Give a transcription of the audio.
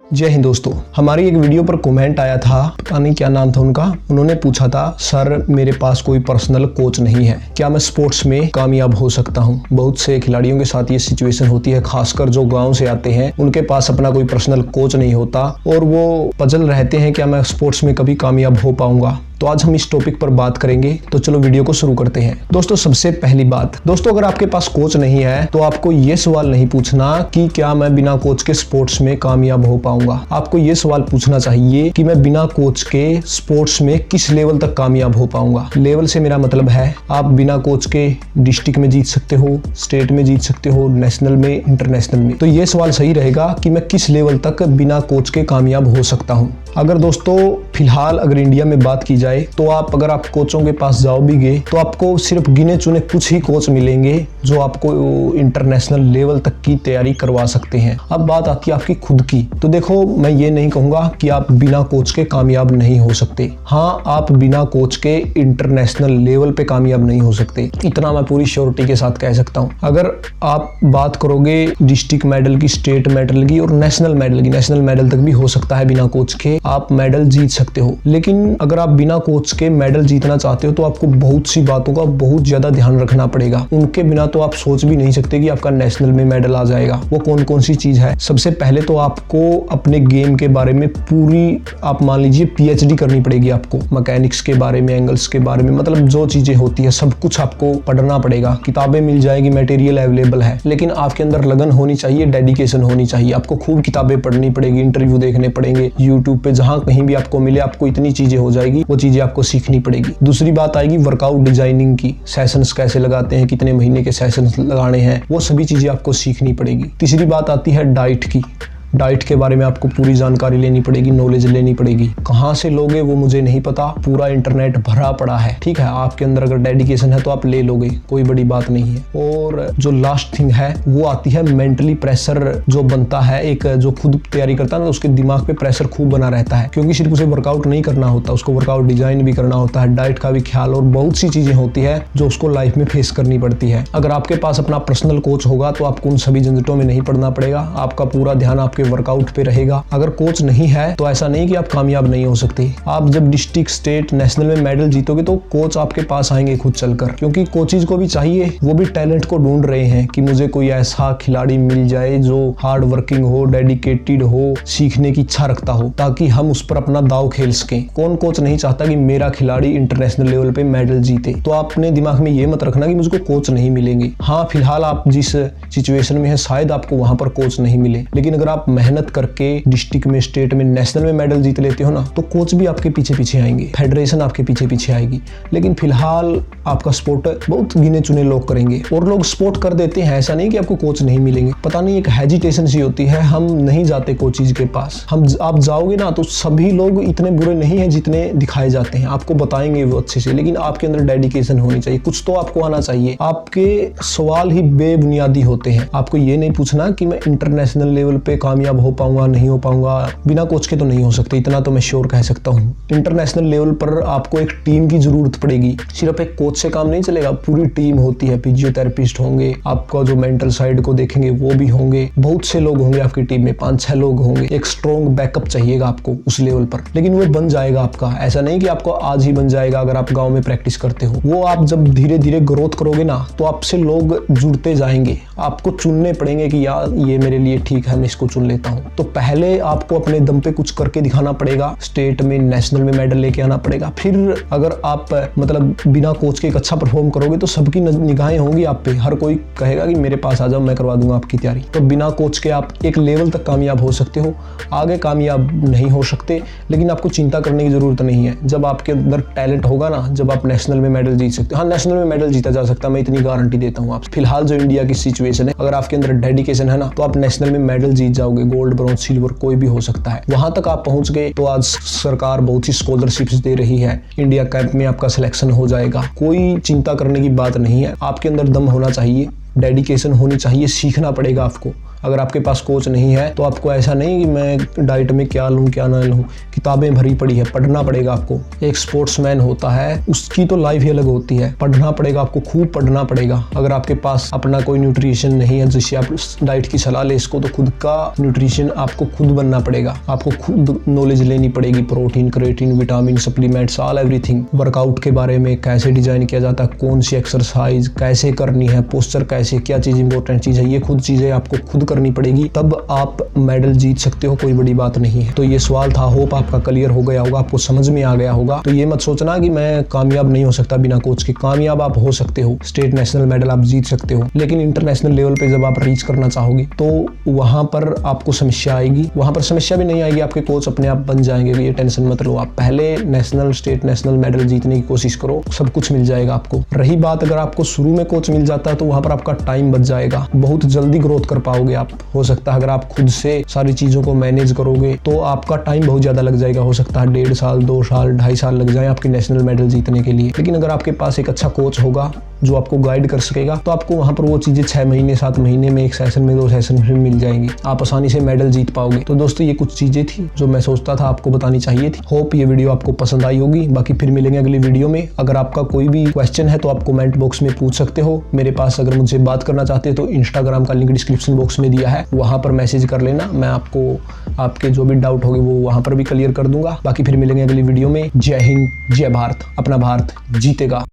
जय हिंद दोस्तों, हमारी एक वीडियो पर कमेंट आया था, पता नहीं क्या नाम था उनका। उन्होंने पूछा था, सर मेरे पास कोई पर्सनल कोच नहीं है, क्या मैं स्पोर्ट्स में कामयाब हो सकता हूं? बहुत से खिलाड़ियों के साथ ये सिचुएशन होती है, खासकर जो गांव से आते हैं, उनके पास अपना कोई पर्सनल कोच नहीं होता और वो पजल रहते हैं, क्या मैं स्पोर्ट्स में कभी कामयाब हो पाऊंगा? तो आज हम इस टॉपिक पर बात करेंगे। तो चलो वीडियो को शुरू करते हैं। दोस्तों, सबसे पहली बात, दोस्तों अगर आपके पास कोच नहीं है तो आपको ये सवाल नहीं पूछना कि क्या मैं बिना कोच के स्पोर्ट्स में कामयाब हो पाऊंगा। आपको ये सवाल पूछना चाहिए कि मैं बिना कोच के स्पोर्ट्स में किस लेवल तक कामयाब हो पाऊंगा। लेवल से मेरा मतलब है आप बिना कोच के डिस्ट्रिक्ट में जीत सकते हो, स्टेट में जीत सकते हो, नेशनल में, इंटरनेशनल में। तो ये सवाल सही रहेगा कि मैं किस लेवल तक बिना कोच के कामयाब हो सकता हूँ। अगर दोस्तों फिलहाल अगर इंडिया में बात की जाए तो अगर आप कोचों के पास जाओगे तो आपको सिर्फ गिने चुने कुछ ही कोच मिलेंगे जो आपको इंटरनेशनल लेवल तक की तैयारी करवा सकते हैं। अब बात आती है आपकी खुद की। तो देखो, मैं ये नहीं कहूंगा कि आप बिना कोच के कामयाब नहीं हो सकते। हाँ, आप बिना कोच के इंटरनेशनल लेवल पे कामयाब नहीं हो सकते, इतना मैं पूरी श्योरिटी के साथ कह सकता हूँ। अगर आप बात करोगे डिस्ट्रिक्ट मेडल की, स्टेट मेडल की और नेशनल मेडल की, नेशनल मेडल तक भी हो सकता है बिना कोच के आप मेडल जीत सकते हो। लेकिन अगर आप बिना कोच के मेडल जीतना चाहते हो तो आपको बहुत सी बातों का बहुत ज्यादा ध्यान रखना पड़ेगा। उनके बिना तो आप सोच भी नहीं सकते कि आपका नेशनल में मेडल आ जाएगा। वो कौन कौन सी चीज है? सबसे पहले तो आपको अपने गेम के बारे में पूरी, आप मान लीजिए PhD करनी पड़ेगी आपको, मैकेनिक्स के बारे में, एंगल्स के बारे में, मतलब जो चीजें होती है सब कुछ आपको पढ़ना पड़ेगा। किताबें मिल जाएगी, मटेरियल अवेलेबल है, लेकिन आपके अंदर लगन होनी चाहिए, डेडिकेशन होनी चाहिए। आपको खूब किताबें पढ़नी पड़ेगी, इंटरव्यू देखने पड़ेंगे, यूट्यूब पे जहां कहीं भी आपको मिले, आपको इतनी चीजें हो जाएगी, वो चीजें आपको सीखनी पड़ेगी। दूसरी बात आएगी वर्कआउट डिजाइनिंग की, सेशंस कैसे लगाते हैं, कितने महीने के सेशंस लगाने हैं, वो सभी चीजें आपको सीखनी पड़ेगी। तीसरी बात आती है डाइट की। डाइट के बारे में आपको पूरी जानकारी लेनी पड़ेगी, नॉलेज लेनी पड़ेगी। कहाँ से लोगे वो मुझे नहीं पता, पूरा इंटरनेट भरा पड़ा है, ठीक है। आपके अंदर अगर डेडिकेशन है तो आप ले लोगे, कोई बड़ी बात नहीं है। और जो लास्ट थिंग है वो आती है मेंटली प्रेशर जो बनता है। एक जो खुद तैयारी करता है ना, उसके दिमाग पे प्रेशर खूब बना रहता है, क्योंकि सिर्फ उसे वर्कआउट नहीं करना होता, उसको वर्कआउट डिजाइन भी करना होता है, डाइट का भी ख्याल, और बहुत सी चीजें होती है जो उसको लाइफ में फेस करनी पड़ती है। अगर आपके पास अपना पर्सनल कोच होगा तो आपको उन सभी झंझटों में नहीं पड़ना पड़ेगा, आपका पूरा ध्यान आपके वर्कआउट पे रहेगा। अगर कोच नहीं है तो ऐसा नहीं कि आप कामयाब नहीं हो सकते। आप जब डिस्ट्रिक्ट, स्टेट, नेशनल में मेडल जीतोगे तो कोच आपके पास आएंगे खुद चलकर, क्योंकि कोचेज को भी चाहिए, वो भी टैलेंट को ढूंढ रहे हैं कि मुझे कोई ऐसा खिलाड़ी मिल जाए जो हार्ड वर्किंग हो, डेडिकेटेड हो, सीखने की इच्छा रखता हो, ताकि हम उस पर अपना दाव खेल सकें। कौन कोच नहीं चाहता कि मेरा खिलाड़ी इंटरनेशनल लेवल पे मेडल जीते? तो आप अपने दिमाग में ये मत रखना कि मुझको कोच नहीं मिलेंगे। हाँ, फिलहाल आप जिस सिचुएशन में है शायद आपको वहां पर कोच नहीं मिले, लेकिन अगर आप मेहनत करके डिस्ट्रिक्ट में, स्टेट में, नेशनल में मेडल जीत लेते हो ना, तो कोच भी आपके पीछे पीछे आएंगे, फेडरेशन आपके पीछे पीछे आएगी। लेकिन फिलहाल आपका सपोर्ट बहुत गिने चुने लोग करेंगे, और लोग सपोर्ट कर देते हैं। ऐसा नहीं कि आपको कोच नहीं मिलेंगे, पता नहीं एक हेजिटेशन सी होती है, हम नहीं जाते कोचेज के पास। आप जाओगे ना तो सभी लोग इतने बुरे नहीं है जितने दिखाए जाते हैं, आपको बताएंगे वो अच्छे से, लेकिन आपके अंदर डेडिकेशन होनी चाहिए, कुछ तो आपको आना चाहिए। आपके सवाल ही बेबुनियादी होते हैं। आपको ये नहीं पूछना कि मैं इंटरनेशनल लेवल पे कामयाब हो पाऊंगा, नहीं हो पाऊंगा। बिना कोच के तो नहीं हो सकते, इतना तो मैं श्योर कह सकता हूँ। इंटरनेशनल लेवल पर आपको एक टीम की जरूरत पड़ेगी, सिर्फ एक कोच से काम नहीं चलेगा, पूरी टीम होती है, फिजियोथेरेपिस्ट होंगे, आपका जो मेंटल साइड को देखेंगे वो भी होंगे, बहुत से लोग होंगे आपकी टीम में, 5-6 लोग होंगे। एक स्ट्रॉन्ग बैकअप चाहिएगा आपको उस लेवल पर, लेकिन वो बन जाएगा आपका। ऐसा नहीं कि आपको आज ही बन जाएगा अगर आप गाँव में प्रैक्टिस करते हो। वो आप जब धीरे धीरे ग्रोथ करोगे ना तो आपसे लोग जुड़ते जाएंगे, आपको चुनने पड़ेंगे कि यार ये मेरे लिए ठीक है, मैं इसको चुन लेता हूँ। तो पहले आपको अपने दम पे कुछ करके दिखाना पड़ेगा, स्टेट में, नेशनल में मेडल लेके आना पड़ेगा। फिर अगर आप मतलब बिना कोच के एक अच्छा परफॉर्म करोगे तो सबकी निगाहें होंगी आप पे, हर कोई कहेगा कि मेरे पास आ जाओ, मैं करवा दूंगा आपकी तैयारी। तो बिना कोच के आप एक लेवल तक कामयाब हो सकते हो, आगे कामयाब नहीं हो सकते, लेकिन आपको चिंता करने की जरूरत नहीं है। जब आपके अंदर टैलेंट होगा ना, जब आप नेशनल में मेडल जीत सकते हो। हाँ, नेशनल में मेडल जीता जा सकता है, मैं इतनी गारंटी देता हूँ आपसे। फिलहाल जो इंडिया की सिचुएशन है, अगर आपके अंदर डेडिकेशन है ना तो आप नेशनल में मेडल जीत जाओगे, गोल्ड, ब्रॉन्ज, सिल्वर कोई भी हो सकता है। वहां तक आप पहुंच गए तो आज सरकार बहुत सी स्कॉलरशिप्स दे रही है, इंडिया कैंप में आपका सिलेक्शन हो जाएगा। कोई चिंता करने की बात नहीं है, आपके अंदर दम होना चाहिए, डेडिकेशन होनी चाहिए, सीखना पड़ेगा आपको। अगर आपके पास कोच नहीं है तो आपको ऐसा नहीं कि मैं डाइट में क्या लूँ क्या ना लूँ, किताबें भरी पड़ी है, पढ़ना पड़ेगा आपको। एक स्पोर्ट्समैन होता है उसकी तो लाइफ ही अलग होती है, पढ़ना पड़ेगा आपको, खूब पढ़ना पड़ेगा। अगर आपके पास अपना कोई न्यूट्रिशन नहीं है जिससे आप डाइट की सलाह ले इसको, तो खुद का न्यूट्रिशन आपको खुद बनना पड़ेगा, आपको खुद नॉलेज लेनी पड़ेगी, protein, creatine, vitamin, supplements, all everything. Workout के बारे में कैसे डिजाइन किया जाता है, कौन सी एक्सरसाइज कैसे करनी है, पोस्चर कैसे, क्या चीज इंपॉर्टेंट चीज है, ये खुद चीजें आपको खुद करनी पड़ेगी, तब आप मेडल जीत सकते हो, कोई बड़ी बात नहीं है। तो ये सवाल था, होप आपका क्लियर हो गया होगा, आपको समझ में आ गया होगा। तो ये मत सोचना कि मैं कामयाब नहीं हो सकता बिना कोच के, कामयाब आप हो सकते हो, स्टेट नेशनल मेडल आप जीत सकते हो, लेकिन इंटरनेशनल लेवल पे जब आप रीच करना चाहोगे तो वहां पर आपको समस्या आएगी। वहां पर समस्या भी नहीं आएगी, आपके कोच अपने आप बन जाएंगे, ये टेंशन मत लो। आप पहले नेशनल, स्टेट, नेशनल मेडल जीतने की कोशिश करो, सब कुछ मिल जाएगा आपको। रही बात अगर आपको शुरू में कोच मिल जाता है तो वहां पर आपका टाइम बच जाएगा, बहुत जल्दी ग्रोथ कर पाओगे आप। हो सकता है अगर आप खुद से सारी चीजों को मैनेज करोगे तो आपका टाइम बहुत ज्यादा लग जाएगा, हो सकता है 1.5 साल, 2 साल, 2.5 साल लग जाए आपके नेशनल मेडल जीतने के लिए। लेकिन अगर आपके पास एक अच्छा कोच होगा जो आपको गाइड कर सकेगा तो आपको वहां पर वो चीजें 6 महीने, 7 महीने में, एक सेशन में, 2 सेशन में मिल जाएंगी, आप आसानी से मेडल जीत पाओगे। तो दोस्तों ये कुछ चीजें थी जो मैं सोचता था आपको बतानी चाहिए थी। होप ये वीडियो आपको पसंद आई होगी। बाकी फिर मिलेंगे अगली वीडियो में। अगर आपका कोई भी क्वेश्चन है तो आप कमेंट बॉक्स में पूछ सकते हो मेरे पास। अगर मुझसे बात करना चाहते हो तो इंस्टाग्राम का लिंक डिस्क्रिप्शन बॉक्स में दिया है, वहां पर मैसेज कर लेना, मैं आपको आपके जो भी डाउट होंगे वो वहां पर भी क्लियर कर दूंगा। बाकी फिर मिलेंगे अगली वीडियो में। जय हिंद, जय भारत, अपना भारत जीतेगा।